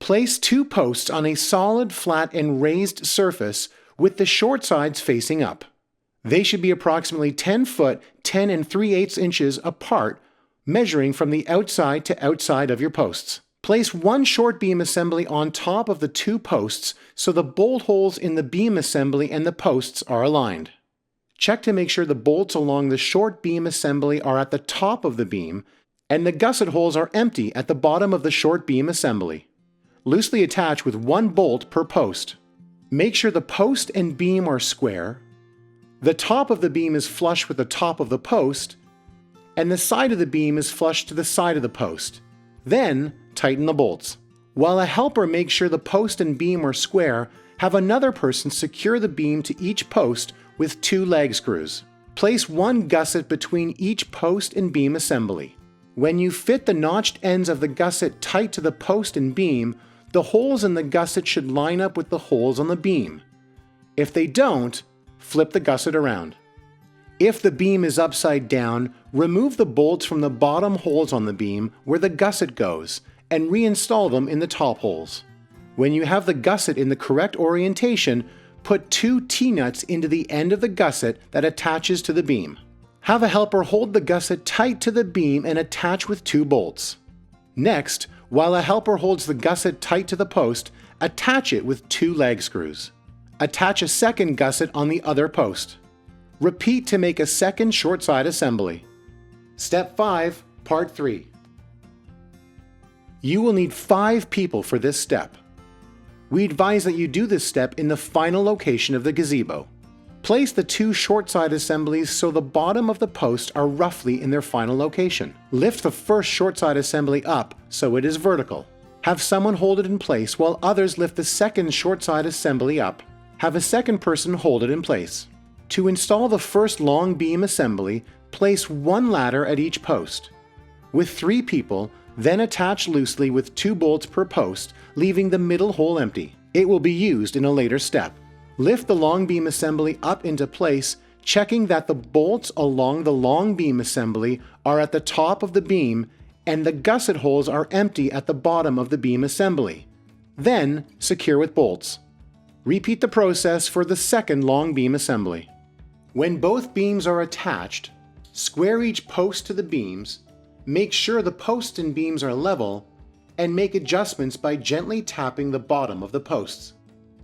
Place two posts on a solid, flat, and raised surface with the short sides facing up. They should be approximately 10 foot 10 3/8 inches apart, measuring from the outside to outside of your posts. Place one short beam assembly on top of the two posts so the bolt holes in the beam assembly and the posts are aligned. Check to make sure the bolts along the short beam assembly are at the top of the beam and the gusset holes are empty at the bottom of the short beam assembly. Loosely attach with one bolt per post. Make sure the post and beam are square, the top of the beam is flush with the top of the post, and the side of the beam is flush to the side of the post. Then, tighten the bolts. While a helper makes sure the post and beam are square, have another person secure the beam to each post with two leg screws. Place one gusset between each post and beam assembly. When you fit the notched ends of the gusset tight to the post and beam, the holes in the gusset should line up with the holes on the beam. If they don't, flip the gusset around. If the beam is upside down, remove the bolts from the bottom holes on the beam where the gusset goes and reinstall them in the top holes. When you have the gusset in the correct orientation, put two T-nuts into the end of the gusset that attaches to the beam. Have a helper hold the gusset tight to the beam and attach with two bolts. Next, while a helper holds the gusset tight to the post, attach it with two leg screws. Attach a second gusset on the other post. Repeat to make a second short side assembly. Step 5, Part 3. You will need 5 people for this step. We advise that you do this step in the final location of the gazebo. Place the two short side assemblies so the bottom of the posts are roughly in their final location. Lift the first short side assembly up so it is vertical. Have someone hold it in place while others lift the second short side assembly up. Have a second person hold it in place. To install the first long beam assembly, place one ladder at each post. With 3 people, then attach loosely with 2 bolts per post, leaving the middle hole empty. It will be used in a later step. Lift the long beam assembly up into place, checking that the bolts along the long beam assembly are at the top of the beam and the gusset holes are empty at the bottom of the beam assembly. Then, secure with bolts. Repeat the process for the second long beam assembly. When both beams are attached, square each post to the beams, make sure the posts and beams are level, and make adjustments by gently tapping the bottom of the posts.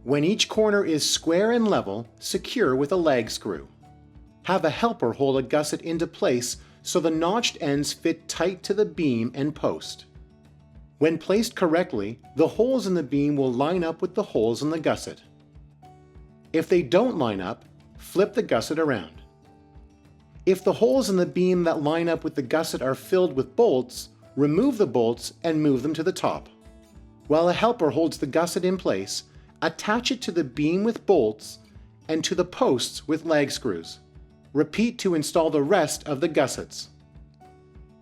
When each corner is square and level, secure with a leg screw. Have a helper hold a gusset into place so the notched ends fit tight to the beam and post. When placed correctly, the holes in the beam will line up with the holes in the gusset. If they don't line up, flip the gusset around. If the holes in the beam that line up with the gusset are filled with bolts, remove the bolts and move them to the top. While a helper holds the gusset in place, attach it to the beam with bolts and to the posts with leg screws. Repeat to install the rest of the gussets.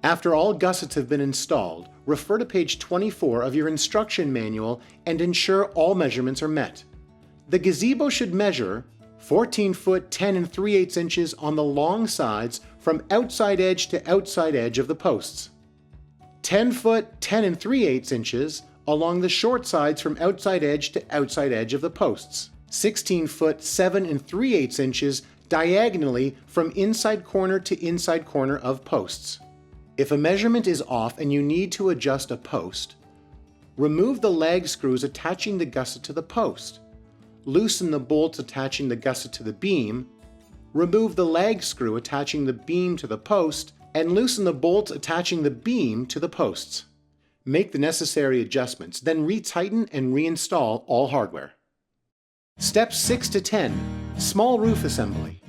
After all gussets have been installed, refer to page 24 of your instruction manual and ensure all measurements are met. The gazebo should measure 14 foot 10 3/8 inches on the long sides from outside edge to outside edge of the posts. 10 foot 10 3/8 inches along the short sides from outside edge to outside edge of the posts. 16 foot 7 3/8 inches diagonally from inside corner to inside corner of posts. If a measurement is off and you need to adjust a post, remove the leg screws attaching the gusset to the post. Loosen the bolts attaching the gusset to the beam, remove the leg screw attaching the beam to the post, and loosen the bolts attaching the beam to the posts. Make the necessary adjustments, then retighten and reinstall all hardware. Steps 6 to 10. Small roof assembly.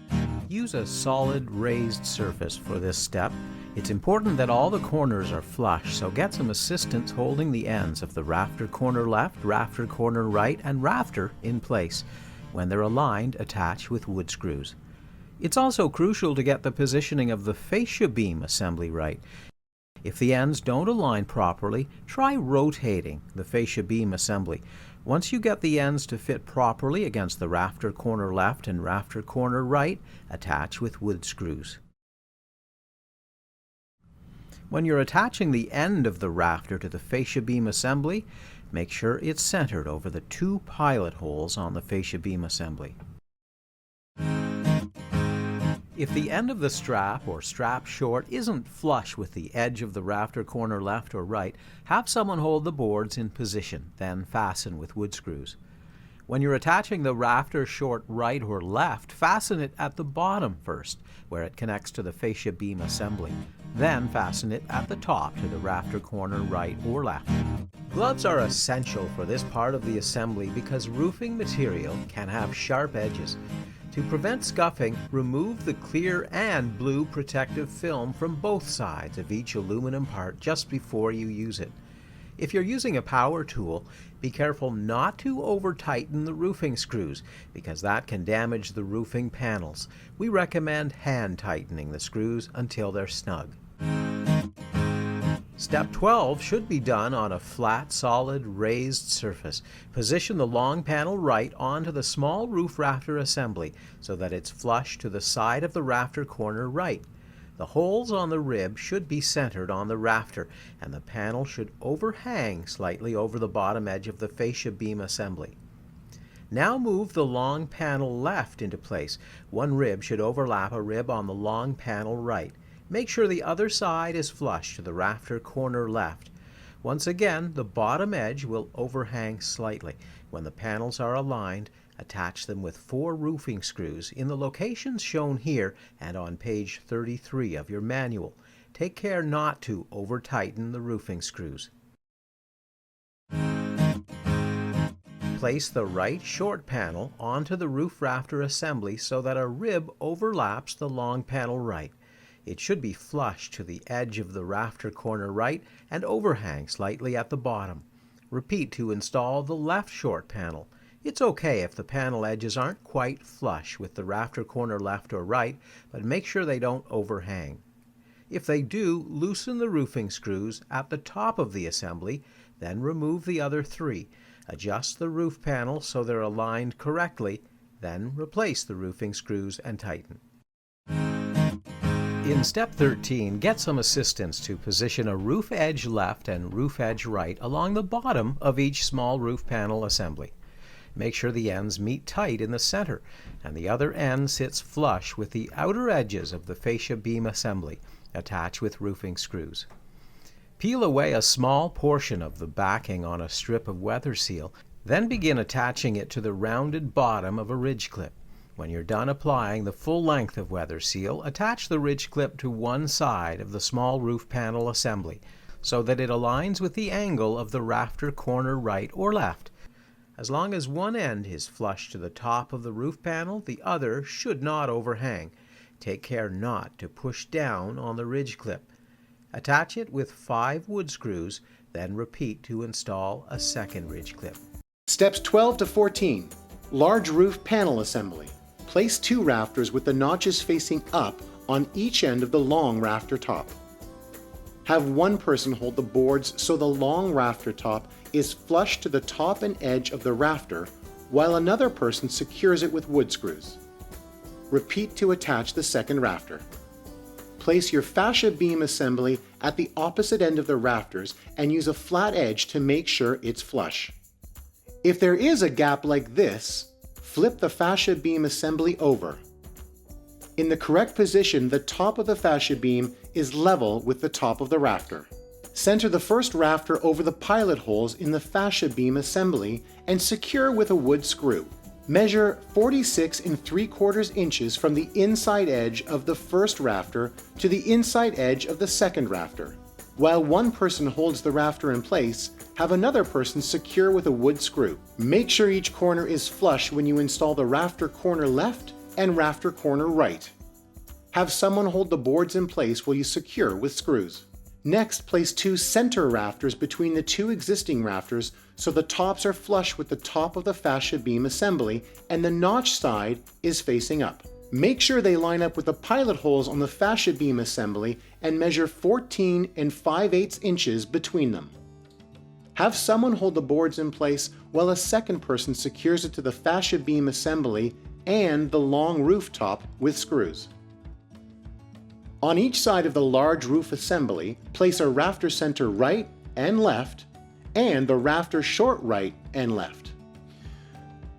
Use a solid raised surface for this step. It's important that all the corners are flush, so get some assistance holding the ends of the rafter corner left, rafter corner right, and rafter in place. When they're aligned, attach with wood screws. It's also crucial to get the positioning of the fascia beam assembly right. If the ends don't align properly, try rotating the fascia beam assembly. Once you get the ends to fit properly against the rafter corner left and rafter corner right, attach with wood screws. When you're attaching the end of the rafter to the fascia beam assembly, Make sure it's centered over the 2 pilot holes on the fascia beam assembly. If the end of the strap or strap short isn't flush with the edge of the rafter corner left or right, have someone hold the boards in position, then fasten with wood screws. When you're attaching the rafter short right or left, fasten it at the bottom first, where it connects to the fascia beam assembly. Then fasten it at the top to the rafter corner right or left. Gloves are essential for this part of the assembly because roofing material can have sharp edges. To prevent scuffing, remove the clear and blue protective film from both sides of each aluminum part just before you use it. If you're using a power tool, be careful not to over-tighten the roofing screws because that can damage the roofing panels. We recommend hand tightening the screws until they're snug. Step 12 should be done on a flat, solid, raised surface. Position the long panel right onto the small roof rafter assembly so that it's flush to the side of the rafter corner right. The holes on the rib should be centered on the rafter, and the panel should overhang slightly over the bottom edge of the fascia beam assembly. Now move the long panel left into place. One rib should overlap a rib on the long panel right. Make sure the other side is flush to the rafter corner left. Once again, the bottom edge will overhang slightly. When the panels are aligned, attach them with 4 roofing screws in the locations shown here and on page 33 of your manual. Take care not to over-tighten the roofing screws. Place the right short panel onto the roof rafter assembly so that a rib overlaps the long panel right. It should be flush to the edge of the rafter corner right and overhang slightly at the bottom. Repeat to install the left short panel. It's okay if the panel edges aren't quite flush with the rafter corner left or right, but make sure they don't overhang. If they do, loosen the roofing screws at the top of the assembly, then remove the other 3. Adjust the roof panel so they're aligned correctly, then replace the roofing screws and tighten. In step 13, get some assistance to position a roof edge left and roof edge right along the bottom of each small roof panel assembly. Make sure the ends meet tight in the center and the other end sits flush with the outer edges of the fascia beam assembly. Attach with roofing screws. Peel away a small portion of the backing on a strip of weather seal, then begin attaching it to the rounded bottom of a ridge clip. When you're done applying the full length of weather seal, attach the ridge clip to one side of the small roof panel assembly so that it aligns with the angle of the rafter corner right or left. As long as one end is flush to the top of the roof panel, the other should not overhang. Take care not to push down on the ridge clip. Attach it with 5 wood screws, then repeat to install a second ridge clip. Steps 12 to 14. Large roof panel assembly. Place 2 rafters with the notches facing up on each end of the long rafter top. Have one person hold the boards so the long rafter top is flush to the top and edge of the rafter, while another person secures it with wood screws. Repeat to attach the second rafter. Place your fascia beam assembly at the opposite end of the rafters and use a flat edge to make sure it's flush. If there is a gap like this, flip the fascia beam assembly over. In the correct position, the top of the fascia beam is level with the top of the rafter. Center the first rafter over the pilot holes in the fascia beam assembly and secure with a wood screw. Measure 46 3/4 inches from the inside edge of the first rafter to the inside edge of the second rafter. While one person holds the rafter in place, have another person secure with a wood screw. Make sure each corner is flush when you install the rafter corner left and rafter corner right. Have someone hold the boards in place while you secure with screws. Next, place 2 center rafters between the 2 existing rafters so the tops are flush with the top of the fascia beam assembly and the notch side is facing up. Make sure they line up with the pilot holes on the fascia beam assembly and measure 14 5/8 inches between them. Have someone hold the boards in place while a second person secures it to the fascia beam assembly and the long rooftop with screws. On each side of the large roof assembly, place a rafter center right and left and the rafter short right and left.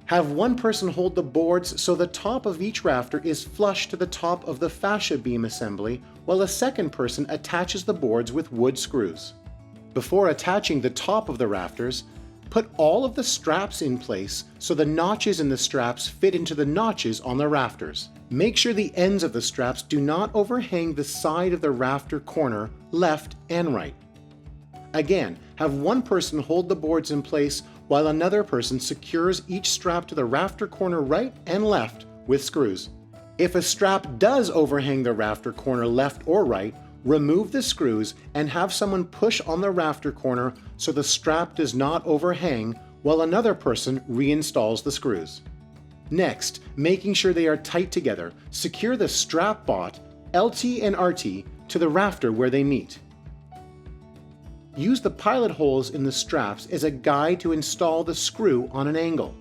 Have one person hold the boards so the top of each rafter is flush to the top of the fascia beam assembly, while a second person attaches the boards with wood screws. Before attaching the top of the rafters, put all of the straps in place so the notches in the straps fit into the notches on the rafters. Make sure the ends of the straps do not overhang the side of the rafter corner, left and right. Again, have one person hold the boards in place while another person secures each strap to the rafter corner right and left with screws. If a strap does overhang the rafter corner left or right, remove the screws and have someone push on the rafter corner so the strap does not overhang while another person reinstalls the screws. Next, making sure they are tight together, secure the strap bot, LT and RT, to the rafter where they meet. Use the pilot holes in the straps as a guide to install the screw on an angle.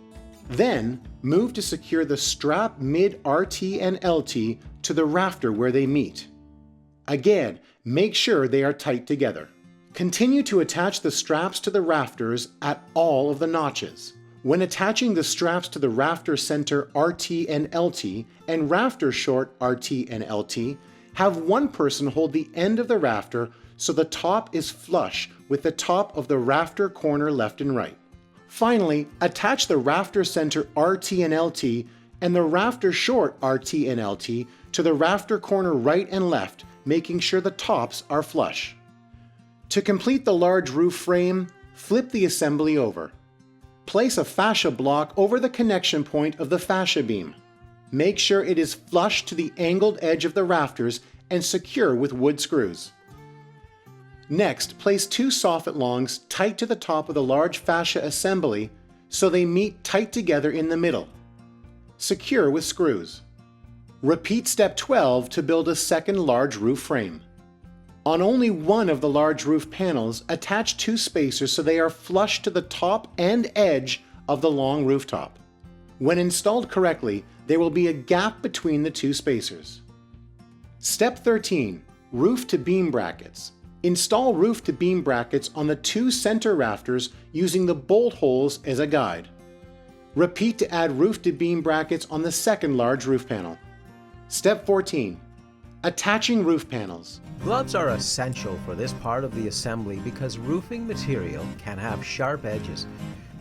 Then, move to secure the strap mid-RT and LT to the rafter where they meet. Again, make sure they are tight together. Continue to attach the straps to the rafters at all of the notches. When attaching the straps to the rafter center RT and LT and rafter short RT and LT, have one person hold the end of the rafter so the top is flush with the top of the rafter corner left and right. Finally, attach the rafter center RT and LT and the rafter short RT and LT to the rafter corner right and left, making sure the tops are flush. To complete the large roof frame, flip the assembly over. Place a fascia block over the connection point of the fascia beam. Make sure it is flush to the angled edge of the rafters and secure with wood screws. Next, place two soffit longs tight to the top of the large fascia assembly so they meet tight together in the middle. Secure with screws. Repeat step 12 to build a second large roof frame. On only one of the large roof panels, attach two spacers so they are flush to the top and edge of the long rooftop. When installed correctly, there will be a gap between the two spacers. Step 13. Roof to beam brackets. Install roof to beam brackets on the two center rafters using the bolt holes as a guide. Repeat to add roof to beam brackets on the second large roof panel. Step 14. Attaching roof panels. Gloves are essential for this part of the assembly because roofing material can have sharp edges.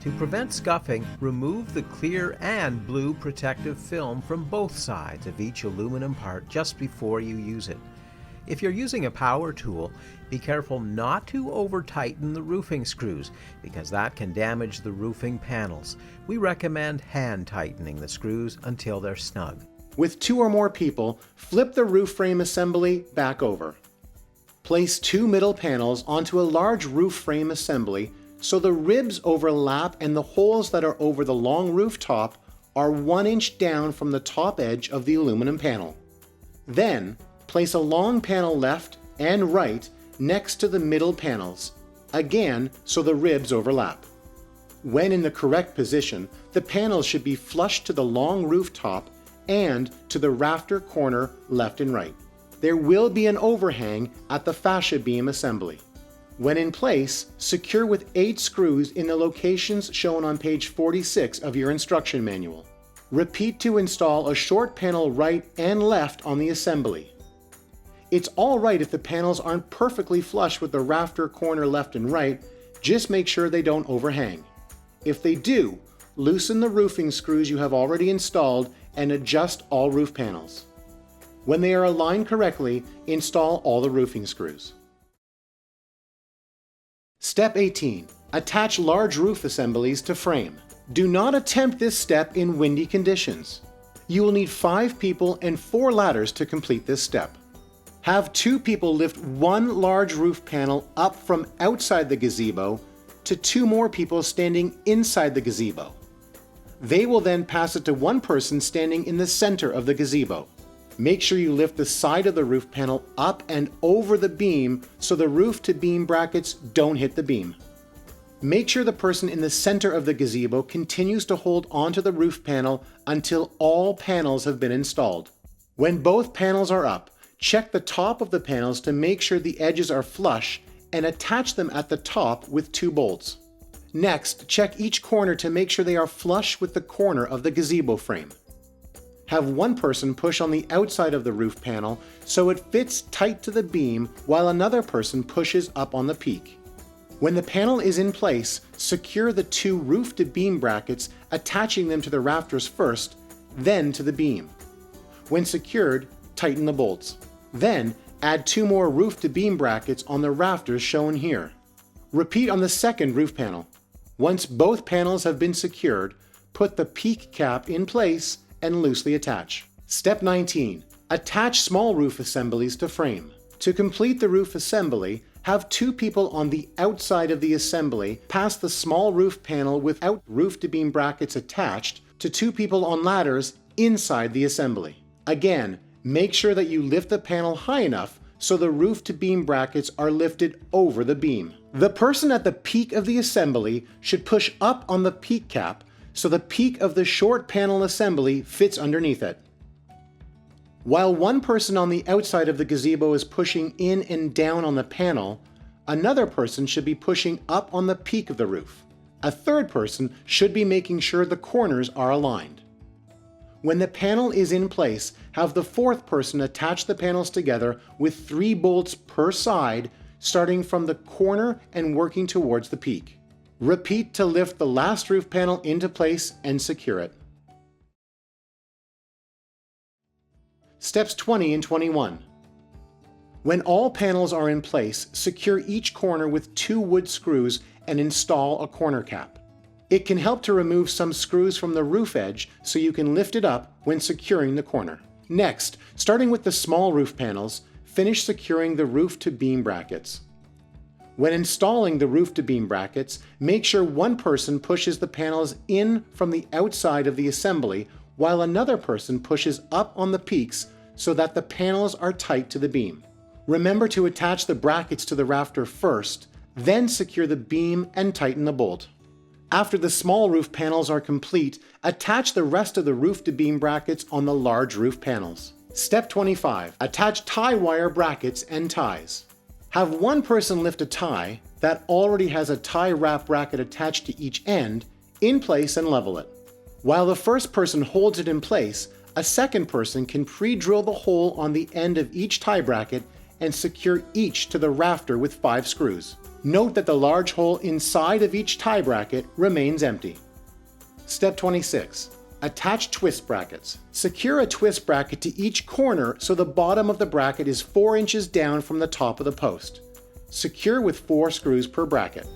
To prevent scuffing, remove the clear and blue protective film from both sides of each aluminum part just before you use it. If you're using a power tool, be careful not to over-tighten the roofing screws because that can damage the roofing panels. We recommend hand tightening the screws until they're snug. With two or more people, flip the roof frame assembly back over. Place two middle panels onto a large roof frame assembly so the ribs overlap and the holes that are over the long rooftop are 1 inch down from the top edge of the aluminum panel. Then, place a long panel left and right next to the middle panels, again so the ribs overlap. When in the correct position, the panels should be flush to the long rooftop and to the rafter corner left and right. There will be an overhang at the fascia beam assembly. When in place, secure with 8 screws in the locations shown on page 46 of your instruction manual. Repeat to install a short panel right and left on the assembly. It's all right if the panels aren't perfectly flush with the rafter corner left and right, just make sure they don't overhang. If they do, loosen the roofing screws you have already installed and adjust all roof panels. When they are aligned correctly, install all the roofing screws. Step 18. Attach large roof assemblies to frame. Do not attempt this step in windy conditions. You will need 5 people and 4 ladders to complete this step. Have 2 people lift one large roof panel up from outside the gazebo to 2 more people standing inside the gazebo. They will then pass it to one person standing in the center of the gazebo. Make sure you lift the side of the roof panel up and over the beam so the roof to beam brackets don't hit the beam. Make sure the person in the center of the gazebo continues to hold onto the roof panel until all panels have been installed. When both panels are up, check the top of the panels to make sure the edges are flush and attach them at the top with 2 bolts. Next, check each corner to make sure they are flush with the corner of the gazebo frame. Have one person push on the outside of the roof panel so it fits tight to the beam while another person pushes up on the peak. When the panel is in place, secure the two roof-to-beam brackets, attaching them to the rafters first, then to the beam. When secured, tighten the bolts. Then, add two more roof-to-beam brackets on the rafters shown here. Repeat on the second roof panel. Once both panels have been secured, put the peak cap in place and loosely attach. Step 19. Attach small roof assemblies to frame. To complete the roof assembly, have two people on the outside of the assembly pass the small roof panel without roof-to-beam brackets attached to two people on ladders inside the assembly. Again, make sure that you lift the panel high enough so the roof-to-beam brackets are lifted over the beam. The person at the peak of the assembly should push up on the peak cap so the peak of the short panel assembly fits underneath it. While one person on the outside of the gazebo is pushing in and down on the panel, another person should be pushing up on the peak of the roof. A third person should be making sure the corners are aligned. When the panel is in place, have the fourth person attach the panels together with 3 bolts per side, starting from the corner and working towards the peak. Repeat to lift the last roof panel into place and secure it. Steps 20 and 21. When all panels are in place, secure each corner with 2 wood screws and install a corner cap. It can help to remove some screws from the roof edge so you can lift it up when securing the corner. Next, starting with the small roof panels, finish securing the roof-to-beam brackets. When installing the roof-to-beam brackets, make sure one person pushes the panels in from the outside of the assembly while another person pushes up on the peaks so that the panels are tight to the beam. Remember to attach the brackets to the rafter first, then secure the beam and tighten the bolt. After the small roof panels are complete, attach the rest of the roof-to-beam brackets on the large roof panels. Step 25. Attach tie wire brackets and ties. Have one person lift a tie that already has a tie wrap bracket attached to each end in place and level it. While the first person holds it in place, a second person can pre-drill the hole on the end of each tie bracket and secure each to the rafter with 5 screws. Note that the large hole inside of each tie bracket remains empty. Step 26. Attach twist brackets. Secure a twist bracket to each corner so the bottom of the bracket is 4 inches down from the top of the post. Secure with 4 screws per bracket.